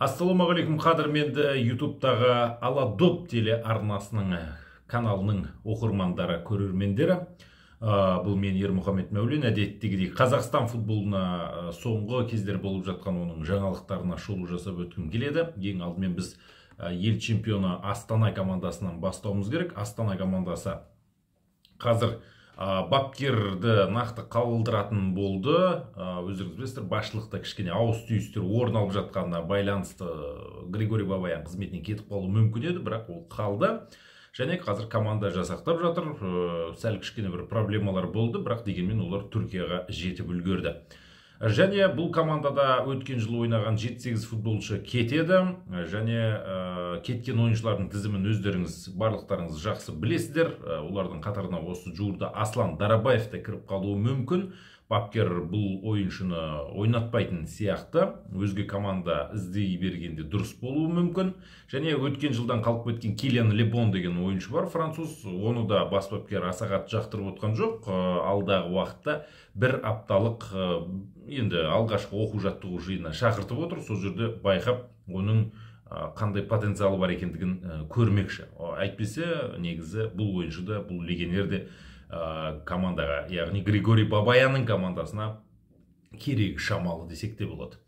Ассалаумағалейкум қадірменді ютубтағы Ала Доп теле арнасының каналының оқырмандары, көрермендері. Бұл мен Ермұхамед Мәулен. Әдеттегідей Қазақстан футболына соңғы кездер болып жатқан оның жаңалықтарына шолу жасап өткім келеді. Ең алдымен біз ел чемпионы Астана командасынан бастауымыз керек. Астана командасы қазір бапкерді нақты қалдыратын болды. Өздеріңіз білесіздер, басшылықта кішкене ауыс-түйістер орын алып жатқанына байланысты Григорий Бабаян қызметінен кетіп қалуы мүмкін еді, бірақ ол қалды. Және қазір команда жасақтап жатыр. Сәл кішкене бір проблемалар болды, бірақ дегенмен олар Түркияға жетіп үлгерді. Және бұл командада өткен жылы ойнаған 7-8 футболшы кетеді. Және кеткен ойыншылардың тізімін өздеріңіз барлықтарыңыз жақсы білесіздер. Олардың қатарына осы жуырда Аслан Дарабаев та кіріп қалуы мүмкін. Бапкер бұл ойыншыны ойнатпайтын сияқты. Өзге команда іздей бергенде дұрыс болуы мүмкін. Және өткен жылдан қалып кеткен Килиан Лебон деген ойыншы бар, француз. Оны да бас бапкер аса қатты жақтырып отқан жоқ. Алдағы уақытта бір апталық енді алғашқы оқу жаттығу жиынына шақыртып отыр. Сол жерде байқап, оның қандай потенциалы бар екендігін көрмекші. Әйтпесе, негізі бұл ойыншыда, бұл легионерде командаға, яғни Григорий Бабаянның командасына керек шамалы десек те болады.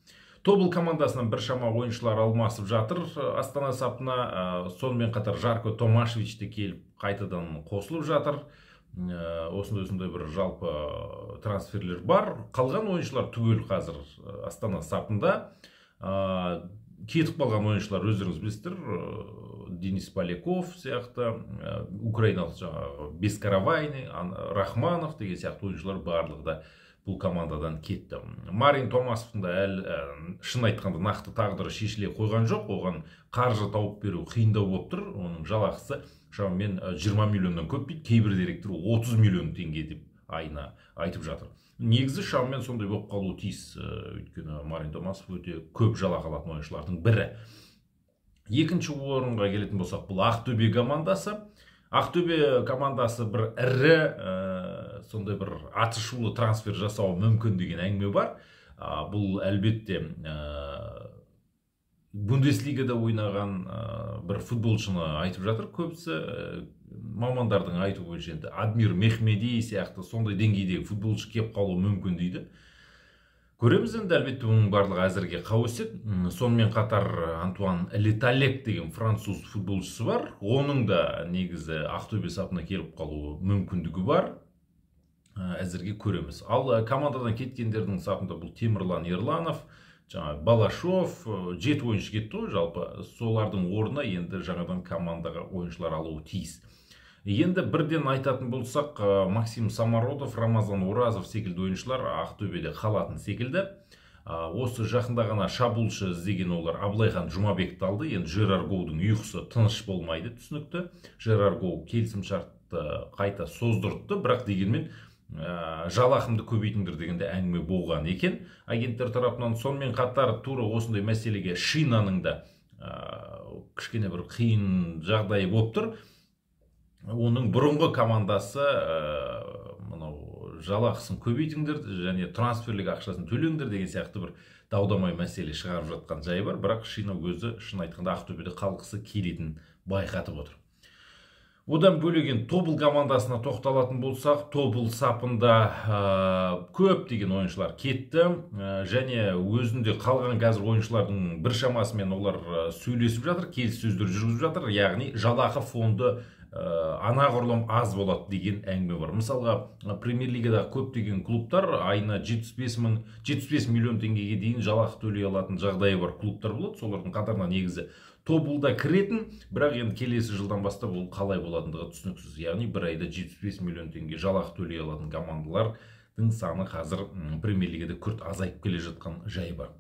Тобыл командасынан бір шама ойыншылар алмасып жатыр Астана сапына. Сонымен қатар Жарко Томашевич те келіп қайтадан қосылып жатыр. Осындай бір жалпы трансферлер бар. Қалған ойыншылар түгел қазір Астана сапында. Кетіп қалған ойыншылар өздеріңіз білесіздер, Денис Поляков сияқты, украиналық жаңағы Бескаравайный, Рахманов деген сияқты ойыншылар барлығы да бұл командадан кетті. Марин Томасовтың да шын айтқанда нақты тағдыры шешіле қойған жоқ. Оған қаржы тауып беру қиындау болып тұр. Оның жалақысы шамамен 20 миллионнан көп дейді. Кейбір директор 30 миллион теңге деп айына айтып жатыр. Негізі шамамен сондай болып қалуы тиіс. Өйткені Марин Томасов өте көп жалақы алатын ойыншылардың бірі. Екінші орынға келетін болсақ, бұл Ақтөбе командасы. Ақтөбе командасы бір ірі, сондай бір атышулы трансфер жасауы мүмкін деген әңгіме бар. Бұл әлбетте Бундеслигада ойнаған бір футболшыны айтып жатыр көбісі. Мамандардың айтуы бойынша Адмир Мехмеди сияқты сондай деңгейдегі футболшы кеп қалуы мүмкін дейді. Көреміз енді, әлбетте бұның барлығы әзірге қауесет. Сонымен қатар Антуан Леталек деген француз футболшысы бар. Оның да негізі Ақтөбе сапына келіп қалуы мүмкіндігі бар. Әзірге көреміз. Ал командадан кеткендердің сапында бұл Темірлан Ерланов, Балашов, 7 ойыншы кетті ғой жалпы. Солардың орнына енді жаңадан командаға ойыншылар алуы тиіс. Енді бірден айтатын болсақ, Максим Самародов, Рамазан Уразов секілді ойыншылар Ақтөбеде қалатын секілді. Осы жақында ғана шабуылшы іздеген олар Абылайхан Жұмабекті алды. Енді Жерар Гоудың ұйқысы тыныш болмайды, түсінікті. Жерар Гоу келісімшартты қайта создыртты, бірақ дегенмен жалақымды көбейтіңдер дегенде әңгіме болған екен агенттер тарапынан. Сонымен қатар тура осындай мәселеге Шинаның да кішкене бір қиын жағдайы болып тұр. Оның бұрынғы командасы жалақысын көбейтіңдер және трансферлік ақшасын төлеңдер деген сияқты бір даудамай мәселе шығарып жатқан жайы бар. Бірақ Шина өзі шын айтқанда Ақтөбеде қалғысы келетін байқатып отыр. Одан бөлеген Тобыл командасына тоқталатын болсақ, Тобыл сапында көп деген ойыншылар кетті. Және өзінде қалған қазір ойыншылардың бір шамасымен олар сөйлесіп жатыр, келіссөздер жүргізіп жатыр. Яғни жалақы фонды анағұрлым аз болады деген әңгіме бар. Мысалға, Премьер-лигадағы көптеген клубтар айына 75 миллион теңгеге дейін жалақы төлей алатын жағдайы бар клубтар болады. Солардың қатарына негізі Тобылда кіретін, бірақ енді келесі жылдан бастап ол қалай болатындығы түсініксіз. Яғни бір айда 75 миллион теңге жалақы төлей алатын командалардың саны қазір Премьер-лигада күрт азайып келе жатқан жай бар.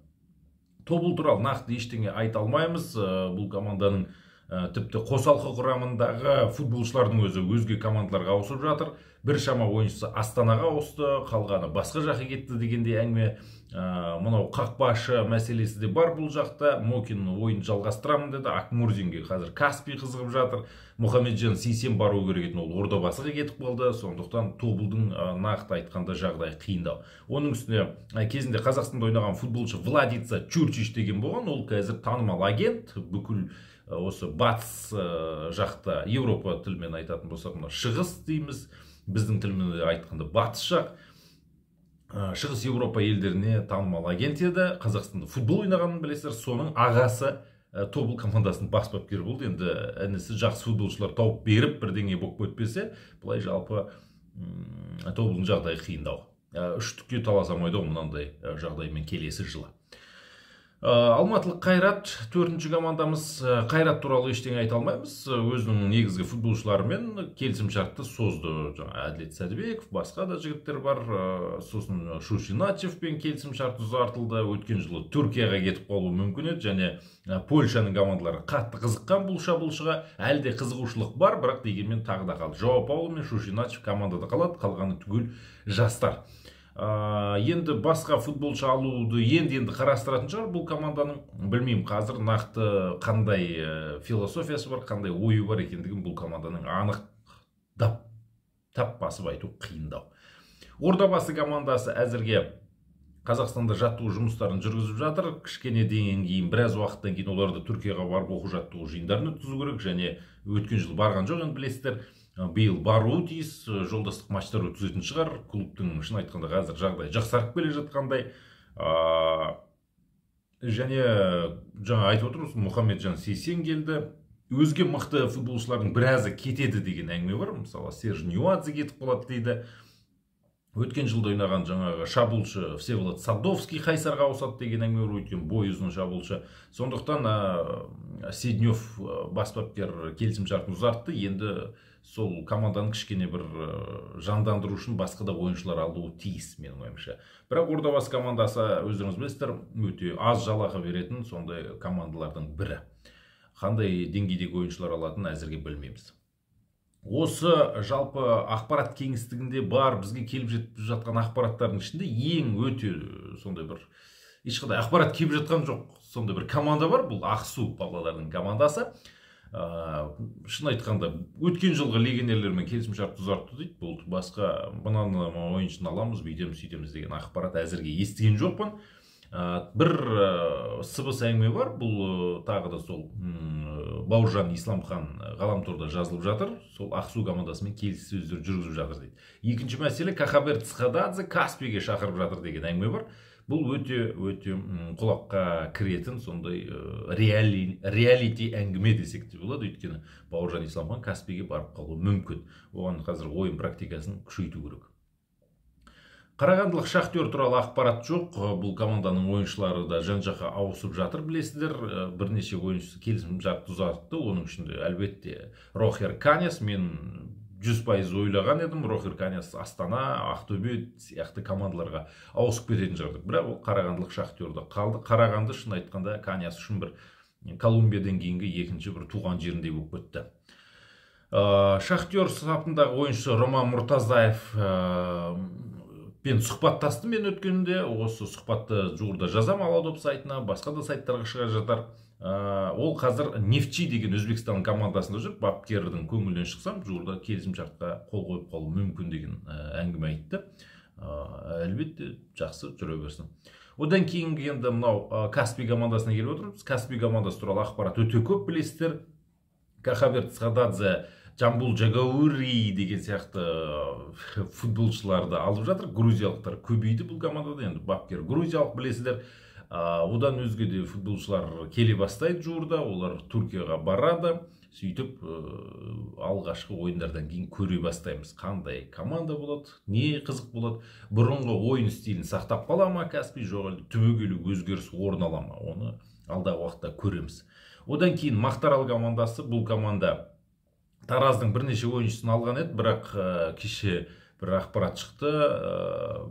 Тобыл туралы нақты ештеңе айта алмаймыз. Бұл команданың тіпті қосалқы құрамындағы футболшылардың өзге командаларға ауысып жатыр. Біршама ойыншысы Астанаға ауысты, қалғаны басқа жаққа кетті дегенде әңгіме. Мынау қақпашы мәселесі де бар бұл жақта. Мокин ойын жалғастырамын деді. Акмурзинге қазір Каспий қызығып жатыр. Мұхамеджан Сейсен бару керек еді, ол Ордабасыға кетіп қалды. Сондықтан Тобылдың нақты айтқанда жағдай қиындау. Оның үстіне кезінде Қазақстанда ойнаған футболшы Владица Чурчич деген болған. Ол қазір танымал агент, бүкіл осы батыс жақта, Еуропа тілмен айтатын болсақ, шығыс дейміз, біздің тілмен айтқанда батыс жақ, шығыс Еуропа елдеріне танымал агент еді. Қазақстанда футбол ойнағанын білесіздер. Соның ағасы Тобыл командасының бас бапкері болды. Енді інісі жақсы футболшылар тауып беріп бірдеңе болып өтпесе, былай жалпы Тобылдың жағдайы қиындау. Үштікке таласа алмайды мынандай жағдаймен келесі жылы. Алматылық Қайрат 4-ші командамыз. Қайрат туралы ештеңе айта алмаймыз. Өзінің негізгі футболшыларымен келісімшартты созды. Әділет Сәдібеков, басқа да жігіттер бар. Сосын Шушиначевпен келісімшарт ұзартылды. Өткен жылы Түркияға кетіп қалуы мүмкін еді, және Польшаның командалары қатты қызыққан бұл шабуылшыға. Әлде қызығушылық бар, бірақ дегенмен тағы да қалды. Жоа Пауло мен Шушиначев командада қалады, қалғаны түгел жастар. Енді басқа футболшы алуды енді қарастыратын шығар бұл команданың. Білмеймін қазір нақты қандай философиясы бар, қандай ойы бар екендігін бұл команданың анық тап басып айту қиындау. Ордабасы командасы әзірге Қазақстанда жаттығу жұмыстарын жүргізіп жатыр. Кішкене деген кейін, біраз уақыттан кейін оларды Түркияға барып оқу жаттығу жиындарын өткізу керек, және өткен жыл барған жоқ, енді білесіздер. Биыл баруы тиіс, жолдастық матчтар өткізетін шығар. Клубтың шын айтқанда қазір жағдай жақсарып келе жатқандай. Және жаңа айтып отырмыз, Мұхамеджан Сейсен келді. Өзге мықты футболшылардың біразы кетеді деген әңгіме бар. Мысалы, Серж Ньюадзе кетіп қалады дейді. Өткен жылда ойнаған жаңағы шабуылшы Всеволод Садовский Қайсарға ауысады деген әңгіме бар, өткен бой ұзын шабуылшы. Сондықтан Седнев бас бапкер келісімшартын ұзартты. Енді сол команданың кішкене бір жандандыру үшін басқа да ойыншылар алуы тиіс менің ойымша. Бірақ Ордабасы командасы, өздеріңіз білесіздер, өте аз жалақы беретін сондай командалардың бірі. Қандай деңгейдегі ойыншылар алатынын әзірге білмейміз. Осы жалпы ақпарат кеңістігінде бар бізге келіп жетіп жатқан ақпараттардың ішінде ең өте сондай бір ешқандай ақпарат келіп жатқан жоқ, сондай бір команда бар. Бұл Ақсу Павлодардың командасы. Шын айтқанда өткен жылғы легионерлермен келісімшарт ұзартты дейді. Бұл басқа мынаны ойыншыны аламыз, бүйтеміз сөйтеміз деген ақпарат әзірге естіген жоқпын. Бір сыбыс әңгіме бар. Бұл тағы да сол Бауыржан Исламхан ғаламторда жазылып жатыр. Сол Ақсу командасымен келіссөздер жүргізіп жатыр дейді. Екінші мәселе, Кахабер Цхададзе Каспийге шақырып жатыр деген әңгіме бар. Бұл өте құлаққа кіретін сондай реалити әңгіме десек те болады. Өйткені Бауыржан Исламхан Каспийге барып қалуы мүмкін. Оған қазір ойын практикасын күшейту керек. Қарағандылық Шахтер туралы ақпарат жоқ. Бұл команданың ойыншылары да жан-жаққа ауысып жатыр, білесіздер. Бірнеше ойыншысы келісімшарт ұзартты. Оның ішінде әлбетте Рохер Каньяс. Мен 100% ойлаған едім, Рохер Каньяс Астана, Ақтөбе сияқты командаларға ауысып кететін шығар. Бірақ ол қарағандылық Шахтерде қалды. Қарағанды шын айтқанда Каньяс үшін бір Колумбиядан кейінгі екінші бір туған жеріндей болып кетті. Шахтер сапындағы ойыншы Роман Мұртазаев мен сұхбаттастым мен өткенде. Осы сұхбатты жуырда жазам Аладоп сайтына, басқа да сайттарға шыға жатар. Ол қазір Нефчи деген Өзбекстан командасында жүр. Бапкердің көңілінен шықсам, жуырда келісімшартқа қол қойып қалу мүмкін деген әңгіме айтты. Әлбетте жақсы жүре берсін. Одан кейінгі енді мынау Каспий командасына келіп отырмыз. Каспий командасы туралы ақпарат өте көп, білесіздер. Кахабер Цхададзе, Жамбул Жагаури деген сияқты футболшыларды алып жатыр. Грузиялықтар көбейді бұл командада. Енді бапкер грузиялық, білесіздер. Одан өзге де футболшылар келе бастайды жуырда. Олар Түркияға барады. Сөйтіп алғашқы ойындардан кейін көре бастаймыз. Қандай команда болады, не қызық болады. Бұрынғы ойын стилін сақтап қала ма Каспий, жоқ әлде түбегейлі өзгеріс орын ала ма, оны алдағы уақытта көреміз. Одан кейін Мақтаарал командасы. Бұл команда Тараздың бірнеше ойыншысын алған еді, бірақ кеше бір ақпарат шықты.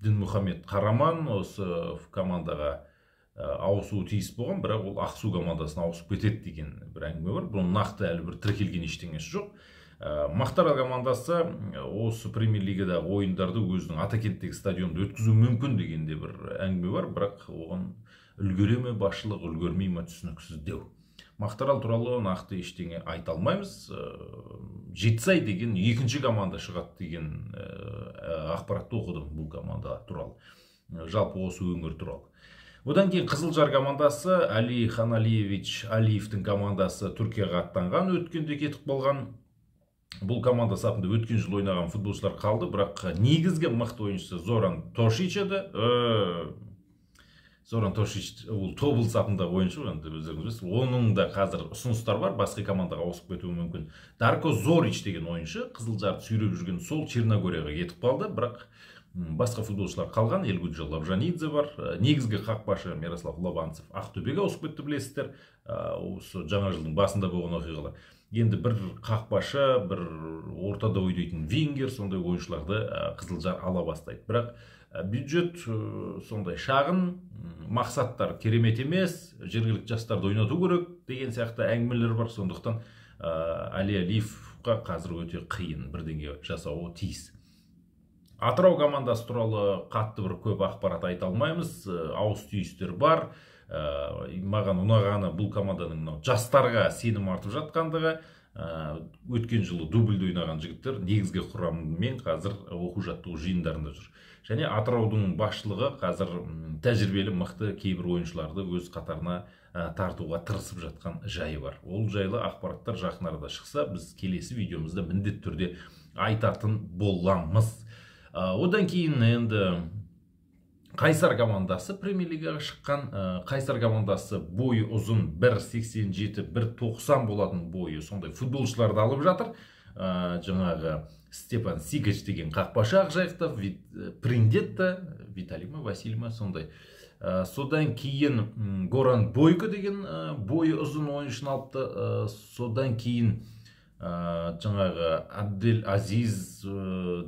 Дінмұхамед Қараман осы командаға ауысуы тиіс болған, бірақ ол Ақсу командасына ауысып кетеді деген бір әңгіме бар. Бұның нақты әлі бір тіркелген ештеңесі жоқ. Мақтаарал командасы осы премьер лигадағы ойындарды өзінің Атакенттегі стадионда өткізу мүмкін дегенде бір әңгіме бар, бірақ оған үлгере ме басшылық, үлгермей ме түсініксіз деу. Мақтаарал туралы нақты ештеңе айта алмаймыз. Жетісай деген екінші команда шығады деген ақпаратты оқыдым бұл команда туралы. Жалпы осы өңір туралы. Одан кейін Қызылжар командасы, Али Ханалиевич Алиевтің командасы Түркияға аттанған, өткенде кетіп қалған. Бұл команда сапында өткен жыл ойнаған футболшылар қалды, бірақ негізгі мықты ойыншысы Зоран Тошич еді. Зоран Тошич ол Тобыл сапындағы ойыншы, оның да қазір ұсыныстар бар, басқа командаға ауысып кетуі мүмкін. Дарко Зорич деген ойыншы Қызылжарды сүйреп жүрген сол Черногорияға кетіп қалды, бірақ басқа футболшылар қалған. Элгуджа Лабжанидзе бар, негізгі қақпашы Мирослав Лобанцев Ақтөбеге ауысып кетті, білесіздер. Осы жаңа жылдың басында болған оқиғалар. Енді бір қақпашы, бір ортада ойнайтын вингер, сондай ойыншыларды Қызылжар ала бастайды. Бірақ бюджет сондай шағын, мақсаттар керемет емес, жергілікті жастарды ойнату керек деген сияқты әңгімелер бар. Сондықтан Али Алиевқа қазір өте қиын бірдеңе жасауы тиіс. Атырау командасы туралы қатты бір көп ақпарат айта алмаймыз. Ауыс түйістер бар. Маған ұнағаны бұл команданың жастарға сенім артып жатқандығы. Өткен жылы дубльді ойнаған жігіттер негізгі құраммен қазір оқу жаттығу жиындарында жүр. Және Атыраудың басшылығы қазір тәжірибелі мықты кейбір ойыншыларды өз қатарына тартуға тырысып жатқан жайы бар. Ол жайлы ақпараттар жақын арада шықса, біз келесі видеомызда міндетті түрде айтатын боламыз. Одан кейін енді Қайсар командасы премьер лигаға шыққан. Қайсар командасы бойы ұзын 1.87-1.90 болатын бойы сондай футболшыларды алып жатыр. Жаңағы Степан Сигач деген қақпашы Ақжайықта, Приндетта, Виталий ма, Василий ма сондай. Содан кейін Горан Бойко деген бойы ұзын ойыншыны алыпты. Содан кейін жаңағы Абдель Азиз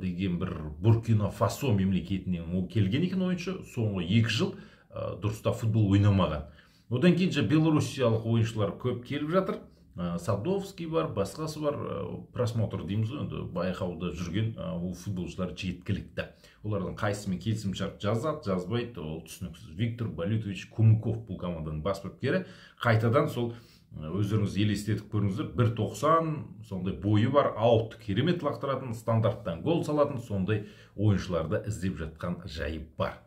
деген бір Буркина Фасо мемлекетінен келген екен ойыншы. Соңғы 2 жыл дұрыстап футбол ойнамаған. Одан кейін белорусиялық ойыншылар көп келіп жатыр. Садовский бар, басқасы бар. Просмотр дейміз, байқауда жүрген футболшылар жеткілікті. Олардың қайсымен келісімшарт жазады, жазбайды, ол түсініксіз. Виктор Балютович Кумыков бұл команданың бас бапкері. Қайтадан сол өздеріңіз елестетіп көріңіздер, 1.90 сондай бойы бар, аутты керемет лақтыратын, стандарттан гол салатын сондай ойыншыларды іздеп жатқан жайы бар.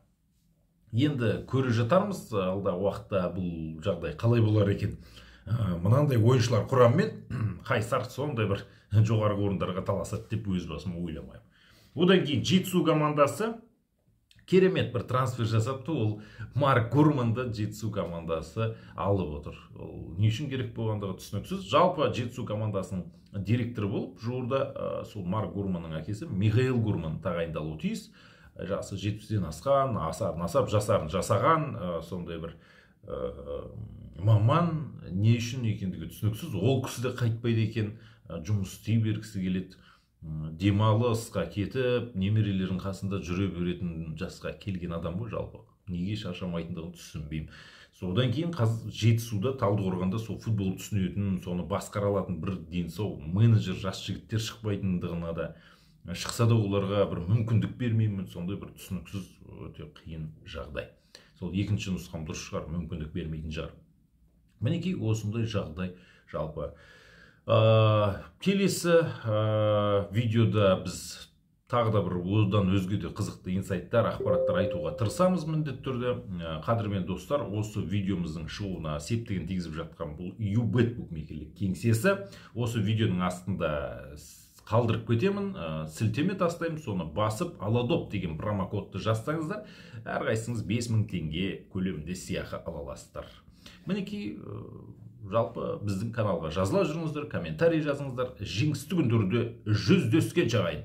Енді көре жатармыз, алдағы уақытта бұл жағдай қалай болар екен. Мынандай ойыншылар құрамымен Қайсар сондай бір жоғарғы орындарға таласады деп өз басыма ойламаймын. Одан кейін Жетісу командасы керемет бір трансфер жасапты. Ол Марк Гурманды Жетісу командасы алып отыр. Ол не үшін керек болғандығы түсініксіз. Жалпы Жетісу командасының директоры болып, жуырда сол Марк Гурманның әкесі Михаил Гурман тағайындалуы тиіс. Жасы 70-ден асқан, асап жасарын жасаған, сондай бір маман. Не үшін екендігі түсініксіз. Ол кісі де қайтпайды екен, жұмыс істей бергісі келеді. Демалысқа кетіп, немерелердің қасында жүре беретін жасқа келген адам ғой жалпы. Неге шаршамайтындығын түсінбеймін. Содан кейін Жетісуда, Талдықорғанда сол футбол түсінетін, соны басқара алатын бір ден сау менеджер жас жігіттер шықпайтындығына да, шықса да оларға бір мүмкіндік бермеймін. Сондай бір түсініксіз, өте қиын жағдай. Сол екінші нұсқам дұрыс шығар, мүмкіндік бермейтін шығар. Мінекей осындай жағдай жалпы. Келесі видеода біз тағы да бір одан өзге де қызықты инсайттар, ақпараттар айтуға тырысамыз міндетті түрде. Қадірмен достар, осы видеомыздың шығуына септігін тигізіп жатқан бұл Юбет букмекерлік кеңсесі. Осы видеоның астында қалдырып кетемін, сілтеме тастаймын, соны басып Аладоп деген промокодты жазсаңыздар, әрқайсыңыз 5000 теңге көлемінде сыйақы ала аласыздар. Мінекей жалпы біздің каналға жазыла жүріңіздер, комментарий жазыңыздар. Жеңісті күндерде жүздескенше ағайын.